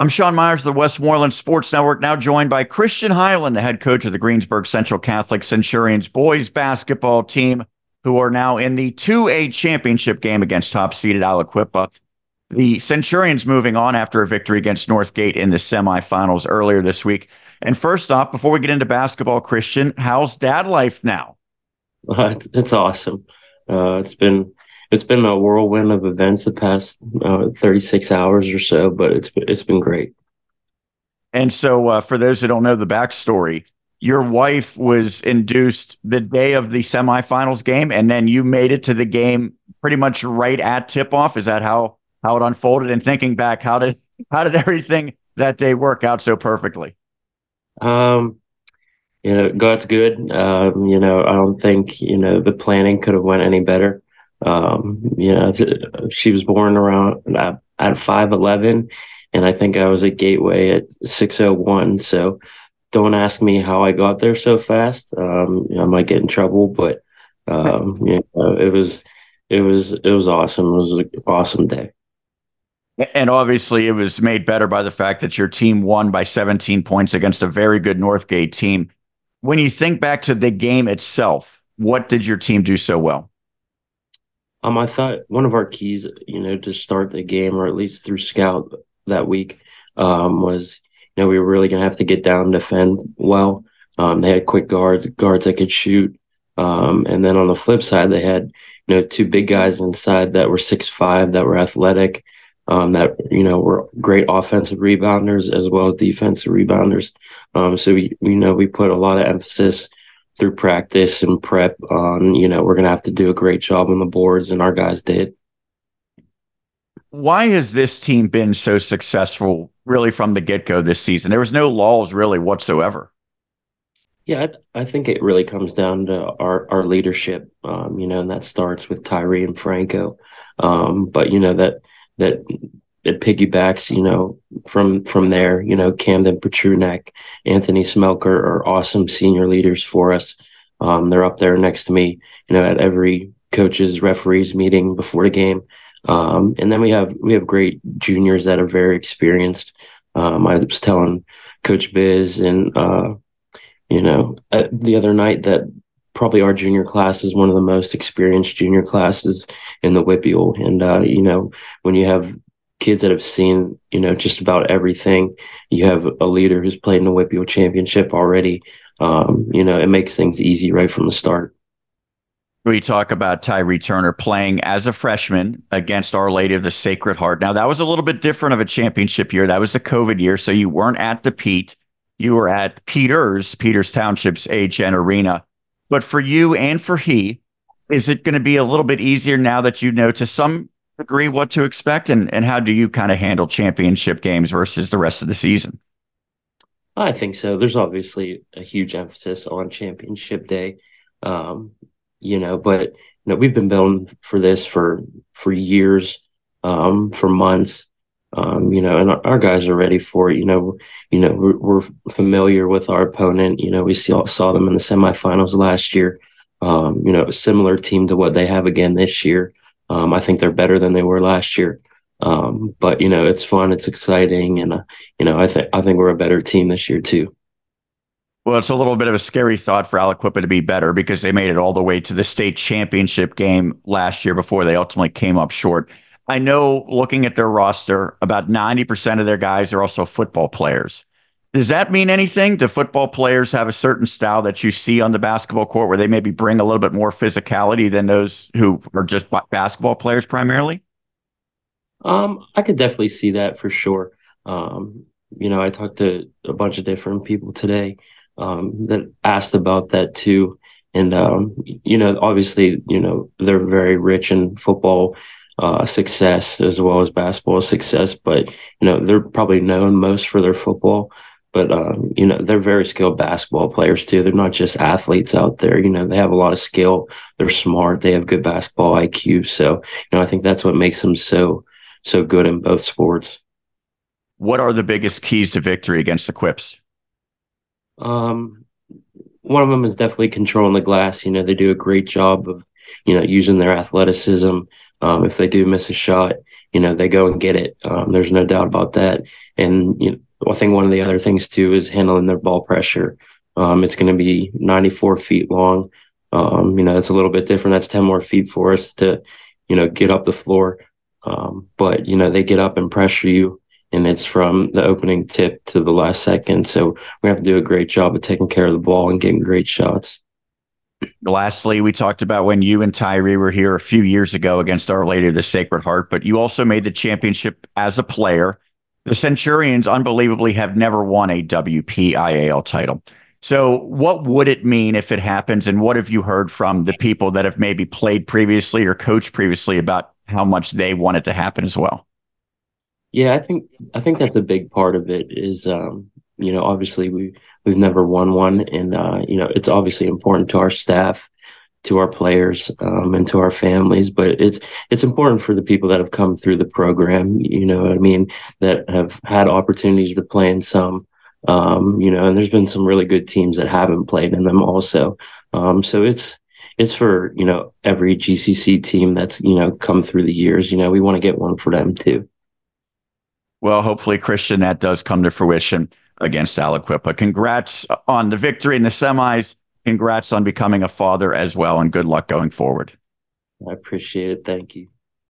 I'm Sean Meyers of the Westmoreland Sports Network, now joined by Christian Hyland, the head coach of the Greensburg Central Catholic Centurions boys basketball team, who are now in the 2A championship game against top-seeded Aliquippa. The Centurions moving on after a victory against Northgate in the semifinals earlier this week. And first off, before we get into basketball, Christian, how's dad life now? It's awesome. It's been a whirlwind of events the past 36 hours or so, but it's been great. And so, for those who don't know the backstory, your wife was induced the day of the semifinals game, and then you made it to the game pretty much right at tip off. Is that how it unfolded? And thinking back, how did everything that day work out so perfectly? Um, God's good. I don't think the planning could have went any better. She was born around at 5'11", and I think I was at Gateway at 6:01. So don't ask me how I got there so fast. I might get in trouble, but it was awesome. It was an awesome day. And obviously, it was made better by the fact that your team won by 17 points against a very good Northgate team. When you think back to the game itself, what did your team do so well? I thought one of our keys, to start the game, or at least through scout that week, was, we were really going to have to get down and defend well. They had quick guards that could shoot. And then on the flip side, they had, two big guys inside that were 6'5", that were athletic, that, were great offensive rebounders as well as defensive rebounders. So we put a lot of emphasis through practice and prep on, we're going to have to do a great job on the boards, and our guys did. Why has this team been so successful really from the get-go this season? There was no lulls really whatsoever. Yeah, I think it really comes down to our leadership, and that starts with Tyree and Franco. But that it piggybacks, from there. Camden Petrunak, Anthony Smelker are awesome senior leaders for us. They're up there next to me, at every coaches, referees meeting before the game. And then we have great juniors that are very experienced. I was telling Coach Biz and the other night that probably our junior class is one of the most experienced junior classes in the WPIAL. And when you have kids that have seen just about everything, you have a leader who's played in the WPIAL championship already. It makes things easy right from the start. We talk about Tyree Turner playing as a freshman against Our Lady of the Sacred Heart. Now, that was a little bit different of a championship year. That was the COVID year, so you weren't at the Pete. You were at Peters Township's AHN Arena. But for you and for he, is it going to be a little bit easier now that you know to some degree what to expect? And how do you kind of handle championship games versus the rest of the season? I think so. There's obviously a huge emphasis on championship day. But we've been building for this for years, for months. And our guys are ready for it. We're familiar with our opponent. We saw them in the semifinals last year. A similar team to what they have again this year. I think they're better than they were last year. But it's fun, it's exciting, and I think we're a better team this year too. Well, it's a little bit of a scary thought for Aliquippa to be better because they made it all the way to the state championship game last year before they ultimately came up short. I know looking at their roster, about 90% of their guys are also football players. Does that mean anything? Do football players have a certain style that you see on the basketball court where they maybe bring a little bit more physicality than those who are just basketball players primarily? I could definitely see that for sure. I talked to a bunch of different people today, that asked about that too. And, obviously, they're very rich in football success as well as basketball success, but, they're probably known most for their football. But, they're very skilled basketball players too. They're not just athletes out there. They have a lot of skill. They're smart. They have good basketball IQ. So, I think that's what makes them so good in both sports. What are the biggest keys to victory against the Quips? Um, One of them is definitely controlling the glass. They do a great job of, using their athleticism. If they do miss a shot, they go and get it. There's no doubt about that. And I think one of the other things too is handling their ball pressure. It's going to be 94 feet long. It's a little bit different. That's 10 more feet for us to, get up the floor. But they get up and pressure you, and it's from the opening tip to the last second. So we have to do a great job of taking care of the ball and getting great shots. Lastly, we talked about when you and Tyree were here a few years ago against Our Lady of the Sacred Heart, but you also made the championship as a player. The Centurions, unbelievably, have never won a WPIAL title. So, what would it mean if it happens? And what have you heard from the people that have maybe played previously or coached previously about how much they want it to happen as well? Yeah, I think that's a big part of it is obviously we've never won one, and it's obviously important to our staff, to our players, and to our families, but it's important for the people that have come through the program, what I mean, that have had opportunities to play in some, and there's been some really good teams that haven't played in them also. So it's for, every GCC team that's, come through the years, we want to get one for them too. Well, hopefully, Christian, that does come to fruition against Aliquippa. Congrats on the victory in the semis. Congrats on becoming a father as well, and good luck going forward. I appreciate it. Thank you.